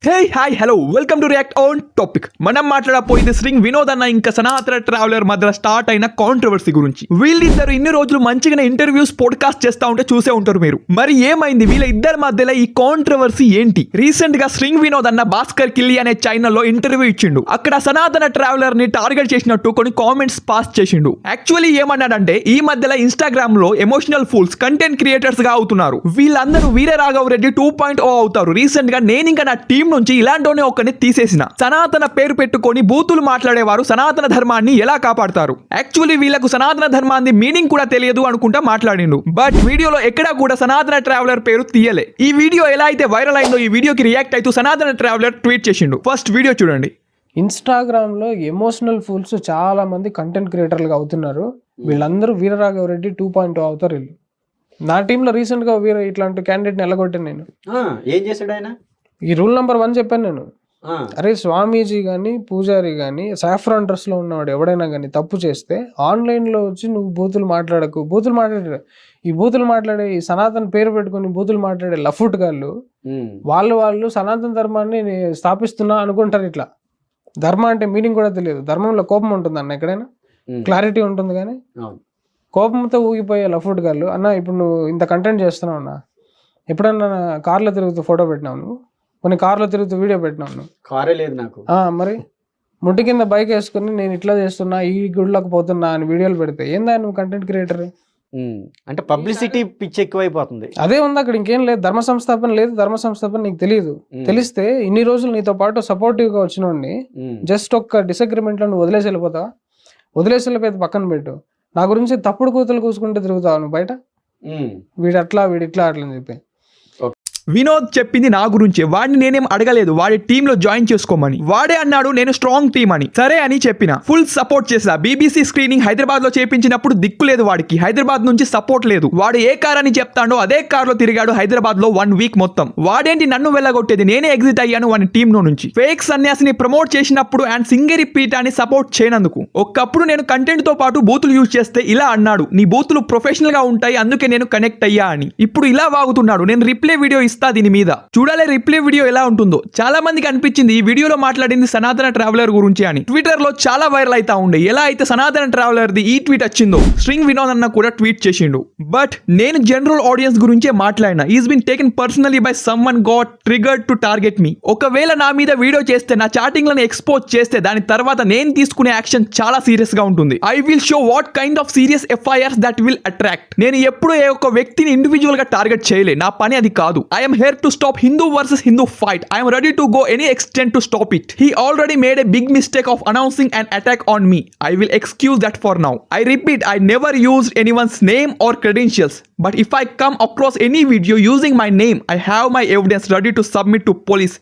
Hey hi hello welcome to react on topic. మనం మాట్లాడపోయింది శ్రింగ్ వినోద్ అన్న ఇంకా సనాతన ట్రావెలర్ మధ్య స్టార్ట్ అయిన కాంట్రవర్సీ గురించి. వీళ్ళిద్దరు ఇన్ని రోజులు మంచిగా ఇంటర్వ్యూస్ పోడ్కాస్ట్ చేస్తా ఉంటే చూసే ఉంటారు మీరు. మరి ఏమైంది వీళ్ళ ఇద్దరి మధ్యలో ఈ కాంట్రవర్సీ ఏంటి? రీసెంట్ గా శ్రింగ్ వినోద్ అన్న భాస్కర్ కిల్లి అనే ఛానల్లో ఇంటర్వ్యూ ఇచ్చిండు. అక్కడ సనాతన ట్రావెలర్ ని టార్గెట్ చేసినట్టు కొన్ని కామెంట్స్ పాస్ చేసిండు. యాక్చువల్లీ ఏమన్నాడంటే ఈ మధ్యలో ఇన్స్టాగ్రామ్ లో ఎమోషనల్ ఫూల్స్ కంటెంట్ క్రియేటర్స్ గా అవుతున్నారు. వీళ్ళందరూ వీరరాఘవ రెడ్డి 2.0 అవుతారు. రీసెంట్ గా నేను ఇంకా నా టీం నుంచి ఇలాంటి ఒకరిని తీసేసిన. సనాతన పేరు పెట్టుకొని బూతులు మాట్లాడేవారు సనాతన ధర్మాన్ని ఎలా కాపాడతారు? యాక్చువల్లీ వీళ్ళకు సనాతన ధర్మాన్ని మీనింగ్ కూడా తెలియదు అనుకుంటా మాట్లాడిండు. బట్ వీడియోలో ఎక్కడా కూడా సనాతన ట్రావెలర్ పేరు తీయలే. ఈ వీడియో ఎలా అయితే వైరల్ అయిందో ఈ వీడియోకి రియాక్ట్ అవుతూ సనాతన ట్రావెలర్ ట్వీట్ చేసిండు. ఫస్ట్ వీడియో చూడండి. ఇన్స్టాగ్రామ్ లో ఎమోషనల్ ఫూల్స్ చాలా మంది కంటెంట్ క్రియేటర్లుగా అవుతున్నారు. వీళ్ళందరూ వీరరాఘవ రెడ్డి 2.0 అవుతారు. వీళ్ళు నా టీంలో రీసెంట్ గా ఇట్లాంటి క్యాండిడేట్ ని ఎలగొట్టాను నేను. ఏం చేశాడు ఆయన? ఈ రూల్ నెంబర్ 1 చెప్పాను నేను. అరే స్వామీజీ కానీ పూజారి కానీ సాఫ్రాన్ డ్రెస్ లో ఉన్నవాడు ఎవడైనా కానీ తప్పు చేస్తే ఆన్లైన్ లో వచ్చి నువ్వు బూతులు మాట్లాడకు. బూతులు మాట్లాడే ఈ సనాతన పేరు పెట్టుకుని బూతులు మాట్లాడే లఫుట్ గాళ్ళు వాళ్ళు సనాతన ధర్మాన్ని స్థాపిస్తున్నా అనుకుంటారు. ఇట్లా ధర్మం అంటే మీనింగ్ కూడా తెలియదు. ధర్మంలో కోపం ఉంటుంది అన్న, ఎక్కడైనా క్లారిటీ ఉంటుంది. కానీ కోపంతో ఊగిపోయే లఫుట్ గాళ్ళు అన్న ఇప్పుడు నువ్వు ఇంత కంటెంట్ చేస్తున్నావు అన్న, ఎప్పుడన్నా కార్లో తిరుగుతూ ఫోటో పెట్టినావు, నువ్వు కొన్ని కార్లో తిరుగుతూ వీడియో పెట్టినావు, నువ్వు కారే లేదు నాకు. మరి ముట్టి కింద బైక్ వేసుకుని నేను ఇట్లా చేస్తున్నా ఈ గుడిలోకి పోతున్నా అని వీడియోలు పెడితే ఏందా నువ్వు కంటెంట్ క్రియేటర్? అంటే పబ్లిసిటీ పిచ్ ఎక్కువైపోతుంది. అదే ఉంది అక్కడ, ఇంకేం లేదు. ధర్మ సంస్థాపన లేదు. ధర్మ సంస్థాపన నీకు తెలియదు. తెలిస్తే ఇన్ని రోజులు నీతో పాటు సపోర్టివ్ గా వచ్చినోడిని జస్ట్ ఒక్క డిసగ్రిమెంట్ లో నువ్వు వదిలేసి వెళ్ళిపోతావా? వదిలేసి వెళ్ళిపోతే పక్కన పెట్టు. నా గురించి తప్పుడు కూతులు కూసుకుంటే తిరుగుతావు నువ్వు బయట. వీడిట్లా అని చెప్పి వినోద్ చెప్పింది నా గురించే. వాడిని నేనేం అడగలేదు వాడి టీంలో జాయిన్ చేసుకోమని. వాడే అన్నాడు నేను స్ట్రాంగ్ టీమ్ అని. సరే అని చెప్పిన. ఫుల్ సపోర్ట్ చేసా. బీబీసీ స్క్రీనింగ్ హైదరాబాద్ లో చేపించినప్పుడు దిక్కు లేదు వాడికి. హైదరాబాద్ నుంచి సపోర్ట్ లేదు. వాడు ఏ కార్ అని చెప్తాడో అదే కార్ లో తిరిగాడు హైదరాబాద్ లో 1 వీక్ మొత్తం. వాడేంటి నన్ను వెళ్ళగొట్టేది? నేనే ఎగ్జిట్ అయ్యాను వాడి టీం నుంచి. ఫేక్ సన్యాసిని ప్రమోట్ చేసినప్పుడు అండ్ సింగరి పీఠాన్ని సపోర్ట్ చేయనందుకు. ఒకప్పుడు నేను కంటెంట్ తో పాటు బూతులు యూజ్ చేస్తే ఇలా అన్నాడు, నీ బూతులు ప్రొఫెషనల్ గా ఉంటాయి అందుకే నేను కనెక్ట్ అయ్యా అని. ఇప్పుడు ఇలా వాగుతున్నాడు. నేను రిప్లై వీడియో దీని మీద చూడాలి రిప్లై వీడియో ఎలా ఉంటుందో. చాలా మందికి అనిపించింది ఈ వీడియోలో మాట్లాడింది సనాతన ట్రావెలర్ గురించి అని. ట్విట్టర్ లో చాలా వైరల్ అవుతా ఉండే. ఎలా అయితే సనాతన ట్రావెలర్ ది ఈ ట్వీట్ వచ్చిందో శ్రింగ్ వినోద్ అన్న కూడా ట్వీట్ చేసిండు. బట్ నేను జనరల్ ఆడియన్స్ గురించే మాట్లాడినా. Is been taken personally by someone got triggered to target me. ఒకవేళ నా మీద వీడియో చేస్తే, నా చాటింగ్ లను ఎక్స్పోజ్ చేస్తే దాని తర్వాత నేను తీసుకునే యాక్షన్ చాలా సీరియస్ గా ఉంటుంది. I will show what kind of serious FIRs that will attract. నేను ఎప్పుడు ఏ ఒక్క వ్యక్తిని ఇండివిజువల్ గా టార్గెట్ చేయలే. నా పని అది కాదు. I'm here to stop Hindu versus Hindu fight. I am ready to go any extent to stop it. He already made a big mistake of announcing an attack on me. I will excuse that for now. I repeat, I never used anyone's name or credentials. But if I come across any video using my name, I have my evidence ready to submit to police.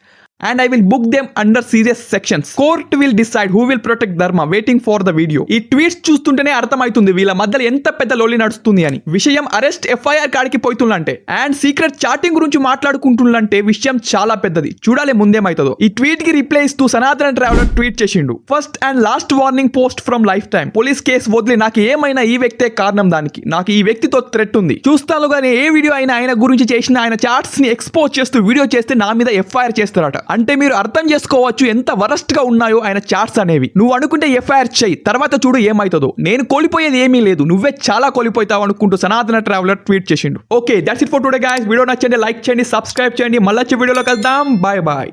And I will book them under serious sections. Court will decide who will protect Dharma. Waiting for the video. ఈ tweets చూస్తుంటేనే అర్థమవుతుంది వీళ్ళ మధ్యలో ఎంత పెద్ద లొల్లి నడుస్తుంది అని. విషయం అరెస్ట్ FIR కాడికి పోతుందంటే అండ్ సీక్రెట్ చాటింగ్ గురించి మాట్లాడుకుంటుందంటే విషయం చాలా పెద్దది. చూడాలి ముందేమైతుందో. ఈ ట్వీట్ కి రిప్లై ఇస్తూ సనాతన ట్రావెలర్ ట్వీట్ చేసిండు. First and last warning post from life time. Police case వదిలి నాకు ఏమైనా ఈ వ్యక్తే కారణం దానికి. నాకు ఈ వ్యక్తితో థ్రెట్ ఉంది. చూస్తాను కానీ ఏ వీడియో అయినా ఆయన గురించి చేసిన ఆయన చాట్స్ ని ఎక్స్పోజ్ చేస్తూ వీడియో చేస్తే నా మీద FIR చేస్తారట. అంటే మీరు అర్థం చేసుకోవచ్చు ఎంత వరస్ట్ గా ఉన్నాయో ఆయన చాట్స్ అనేవి. నువ్వు అనుకుంటే FIR చెయ్యి, తర్వాత చూడు ఏమైతుందో. నేను కోల్పోయేది ఏమీ లేదు, నువ్వే చాలా కోల్పోతావు అనుకుంటూ సనాతన ట్రావెలర్ ట్వీట్ చేసిండు. Okay, that's it for today guys. Video నచ్చండి, లైక్ చేయండి, సబ్స్క్రైబ్ చేయండి. మళ్ళీ వచ్చే వీడియోలో కలుద్దాం. Bye bye.